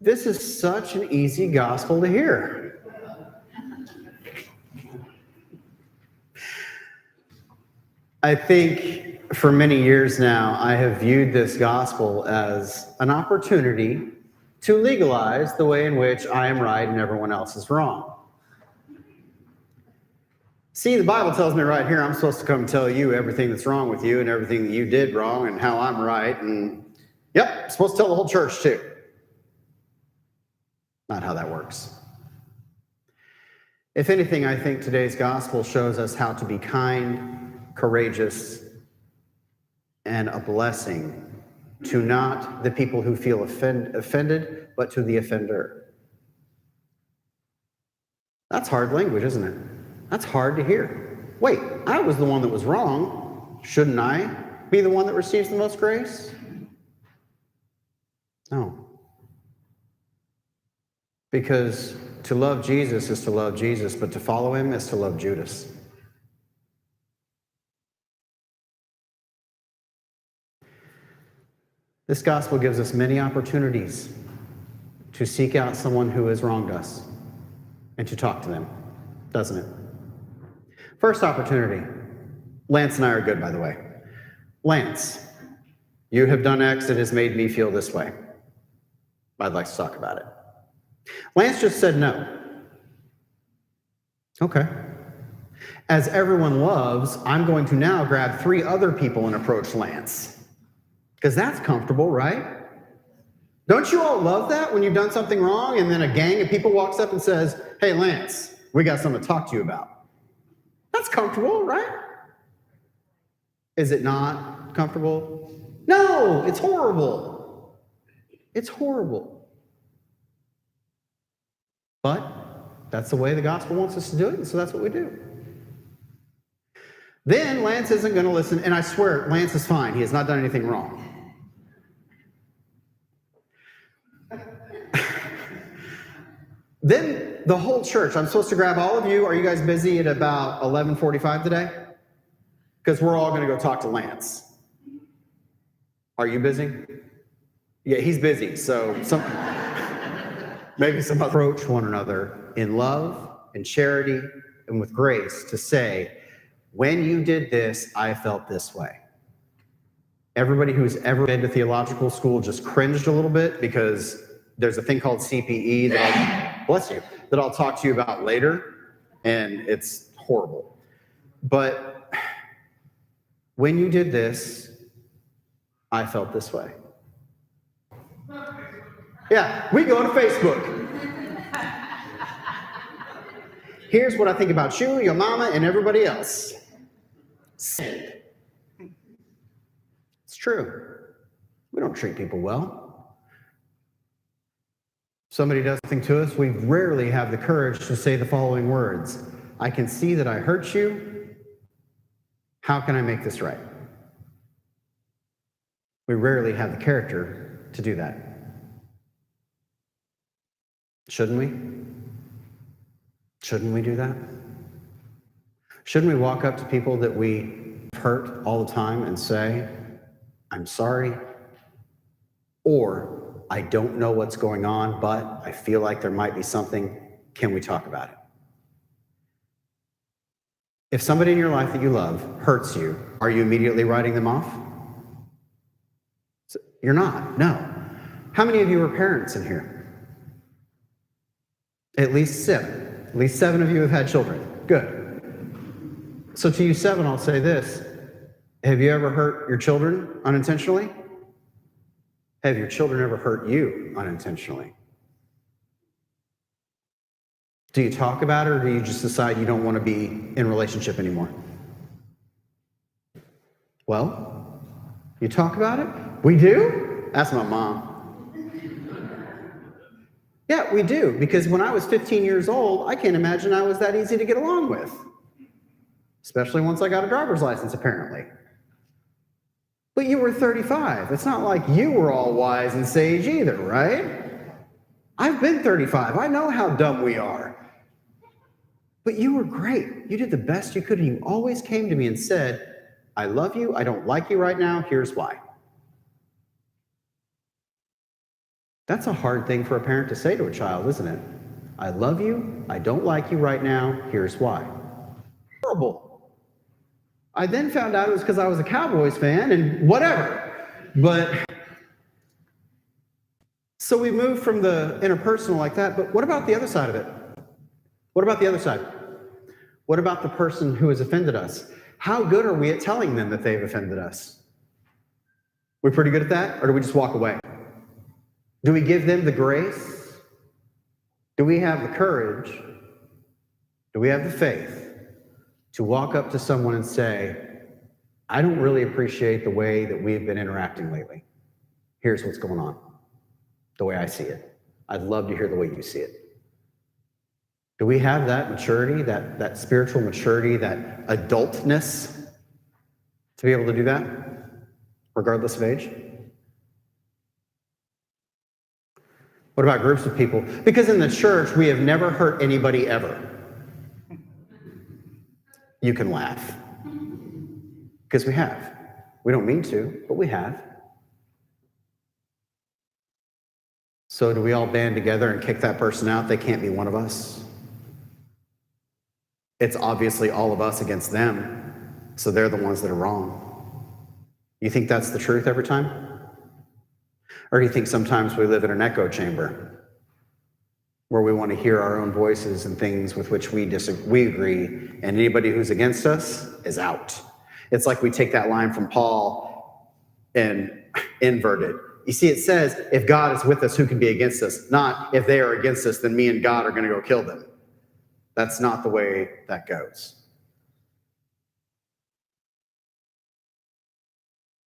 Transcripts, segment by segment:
This is such an easy gospel to hear. I think for many years now, I have viewed this gospel as an opportunity to legalize the way in which I am right and everyone else is wrong. See, the Bible tells me right here, I'm supposed to come tell you everything that's wrong with you and everything that you did wrong and how I'm right. And yep, I'm supposed to tell the whole church too. Not how that works. If anything, I think today's gospel shows us how to be kind, courageous, and a blessing to not the people who feel offended, but to the offender. That's hard language, isn't it? That's hard to hear. Wait, I was the one that was wrong. Shouldn't I be the one that receives the most grace? No. Because to love Jesus is to love Jesus, but to follow him is to love Judas. This gospel gives us many opportunities to seek out someone who has wronged us and to talk to them, doesn't it? First opportunity. Lance and I are good, by the way. Lance, you have done X that has made me feel this way. I'd like to talk about it. Lance just said no. Okay. As everyone loves, I'm going to now grab 3 other people and approach Lance. Because that's comfortable, right? Don't you all love that when you've done something wrong and then a gang of people walks up and says, hey, Lance, we got something to talk to you about. That's comfortable, right? Is it not comfortable? No, it's horrible. It's horrible. But that's the way the gospel wants us to do it, and so that's what we do. Then Lance isn't going to listen, and I swear, Lance is fine. He has not done anything wrong. Then the whole church, I'm supposed to grab all of you. Are you guys busy at about 11:45 today? Because we're all going to go talk to Lance. Are you busy? Yeah, he's busy. So maybe some approach one another in love and charity and with grace to say, when you did this, I felt this way. Everybody who's ever been to theological school just cringed a little bit because there's a thing called CPE that I'll talk to you about later, and it's horrible. But when you did this, I felt this way. Yeah, we go to Facebook. Here's what I think about you, your mama, and everybody else. It's true. We don't treat people well. Somebody does something to us, we rarely have the courage to say the following words. I can see that I hurt you. How can I make this right? We rarely have the character to do that. Shouldn't we? Shouldn't we do that? Shouldn't we walk up to people that we hurt all the time and say, I'm sorry, or I don't know what's going on, but I feel like there might be something. Can we talk about it? If somebody in your life that you love hurts you, are you immediately writing them off? You're not, no. How many of you are parents in here? At least 7. At least 7 of you have had children. Good. So to you 7, I'll say this. Have you ever hurt your children unintentionally? Have your children ever hurt you unintentionally? Do you talk about it, or do you just decide you don't want to be in a relationship anymore? Well, you talk about it? We do? Ask my mom. Yeah, we do, because when I was 15 years old, I can't imagine I was that easy to get along with. Especially once I got a driver's license, apparently. But you were 35. It's not like you were all wise and sage either, right? I've been 35. I know how dumb we are. But you were great. You did the best you could, and you always came to me and said, I love you. I don't like you right now. Here's why. That's a hard thing for a parent to say to a child, isn't it? I love you. I don't like you right now. Here's why. Horrible. I then found out it was because I was a Cowboys fan and whatever. But so we moved from the interpersonal like that, but what about the other side of it? What about the other side? What about the person who has offended us? How good are we at telling them that they've offended us? We pretty good at that, or do we just walk away? Do we give them the grace? Do we have the courage? Do we have the faith to walk up to someone and say, I don't really appreciate the way that we've been interacting lately. Here's what's going on, the way I see it. I'd love to hear the way you see it. Do we have that maturity, that spiritual maturity, that adultness to be able to do that, regardless of age? What about groups of people? Because in the church, we have never hurt anybody ever. You can laugh. Because we have. We don't mean to, but we have. So do we all band together and kick that person out? They can't be one of us. It's obviously all of us against them, so they're the ones that are wrong. You think that's the truth every time? Or do you think sometimes we live in an echo chamber where we want to hear our own voices and things with which we agree, and anybody who's against us is out? It's like we take that line from Paul and invert it. You see, it says, if God is with us, who can be against us? Not, if they are against us, then me and God are going to go kill them. That's not the way that goes.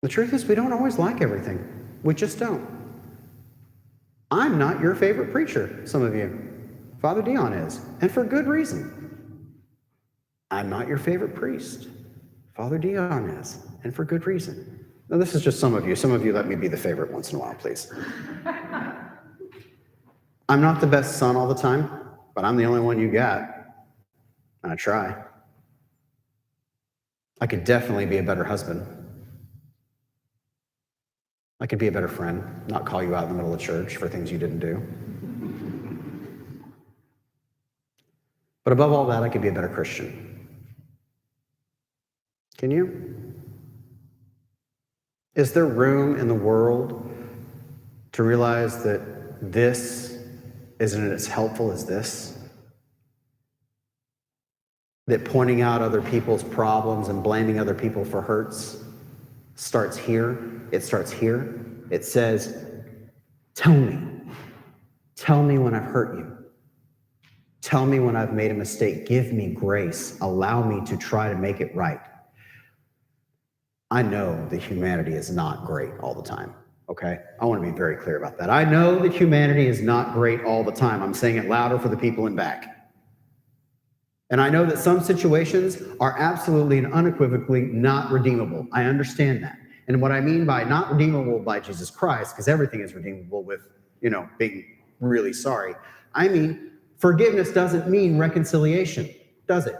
The truth is, we don't always like everything. We just don't. I'm not your favorite preacher, some of you. Father Dion is, and for good reason. I'm not your favorite priest. Father Dion is, and for good reason. Now, this is just some of you. Some of you let me be the favorite once in a while, please. I'm not the best son all the time, but I'm the only one you got. And I try. I could definitely be a better husband. I could be a better friend, not call you out in the middle of church for things you didn't do. But above all that, I could be a better Christian. Can you? Is there room in the world to realize that this isn't as helpful as this? That pointing out other people's problems and blaming other people for hurts starts here. It starts here. It says, tell me. Tell me when I've hurt you. Tell me when I've made a mistake. Give me grace. Allow me to try to make it right. I know that humanity is not great all the time, okay? I want to be very clear about that. I know that humanity is not great all the time. I'm saying it louder for the people in back. And I know that some situations are absolutely and unequivocally not redeemable. I understand that. And what I mean by not redeemable by Jesus Christ, because everything is redeemable with, being really sorry. I mean, forgiveness doesn't mean reconciliation, does it?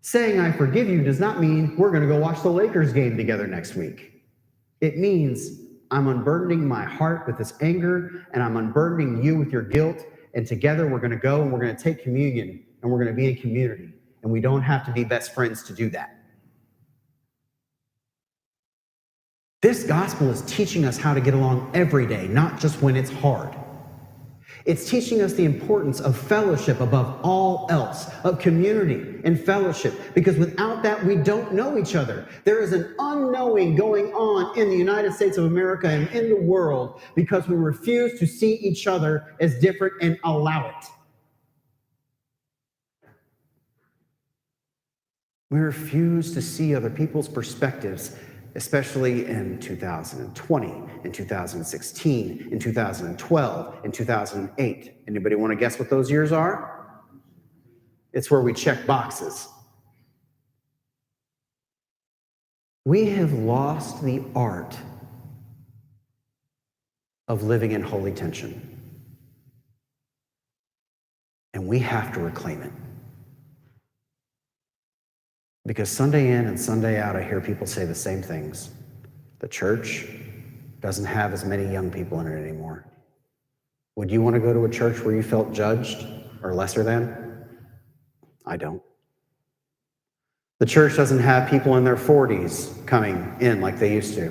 Saying I forgive you does not mean we're going to go watch the Lakers game together next week. It means I'm unburdening my heart with this anger, and I'm unburdening you with your guilt, and together we're going to go and we're going to take communion, and we're going to be in community, and we don't have to be best friends to do that. This gospel is teaching us how to get along every day, not just when it's hard. It's teaching us the importance of fellowship above all else, of community and fellowship, because without that, we don't know each other. There is an unknowing going on in the United States of America and in the world because we refuse to see each other as different and allow it. We refuse to see other people's perspectives, especially in 2020, in 2016, in 2012, in 2008. Anybody want to guess what those years are? It's where we check boxes. We have lost the art of living in holy tension. And we have to reclaim it. Because Sunday in and Sunday out, I hear people say the same things. The church doesn't have as many young people in it anymore. Would you want to go to a church where you felt judged or lesser than? I don't. The church doesn't have people in their 40s coming in like they used to.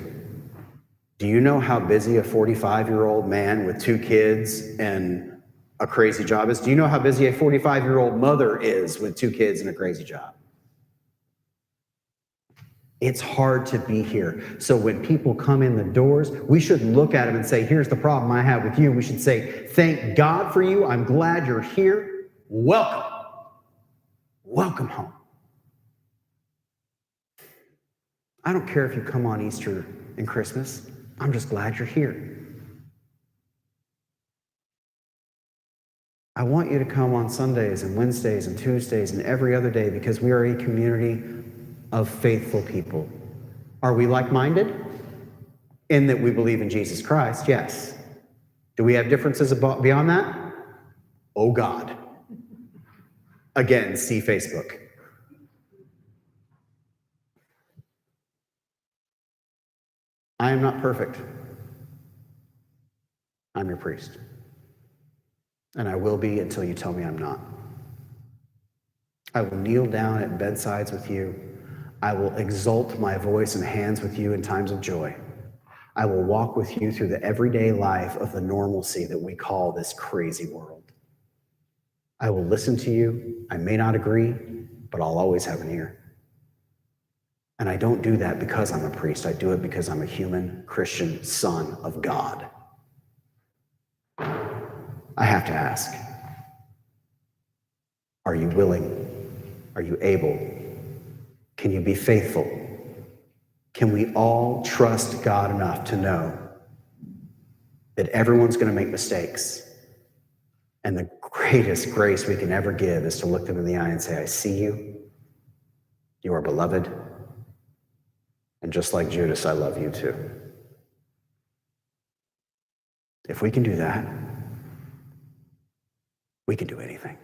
Do you know how busy a 45-year-old man with 2 kids and a crazy job is? Do you know how busy a 45-year-old mother is with 2 kids and a crazy job? It's hard to be here. So when people come in the doors, we shouldn't look at them and say, here's the problem I have with you. We should say, thank God for you. I'm glad you're here. Welcome. Welcome home. I don't care if you come on Easter and Christmas. I'm just glad you're here. I want you to come on Sundays and Wednesdays and Tuesdays and every other day because we are a community of faithful people. Are we like-minded? In that we believe in Jesus Christ, yes. Do we have differences beyond that? Oh God. Again, see Facebook. I am not perfect. I'm your priest. And I will be until you tell me I'm not. I will kneel down at bedsides with you. I will exalt my voice and hands with you in times of joy. I will walk with you through the everyday life of the normalcy that we call this crazy world. I will listen to you. I may not agree, but I'll always have an ear. And I don't do that because I'm a priest. I do it because I'm a human Christian son of God. I have to ask, are you willing? Are you able? Can you be faithful? Can we all trust God enough to know that everyone's going to make mistakes? And the greatest grace we can ever give is to look them in the eye and say, I see you. You are beloved. And just like Judas, I love you too. If we can do that, we can do anything.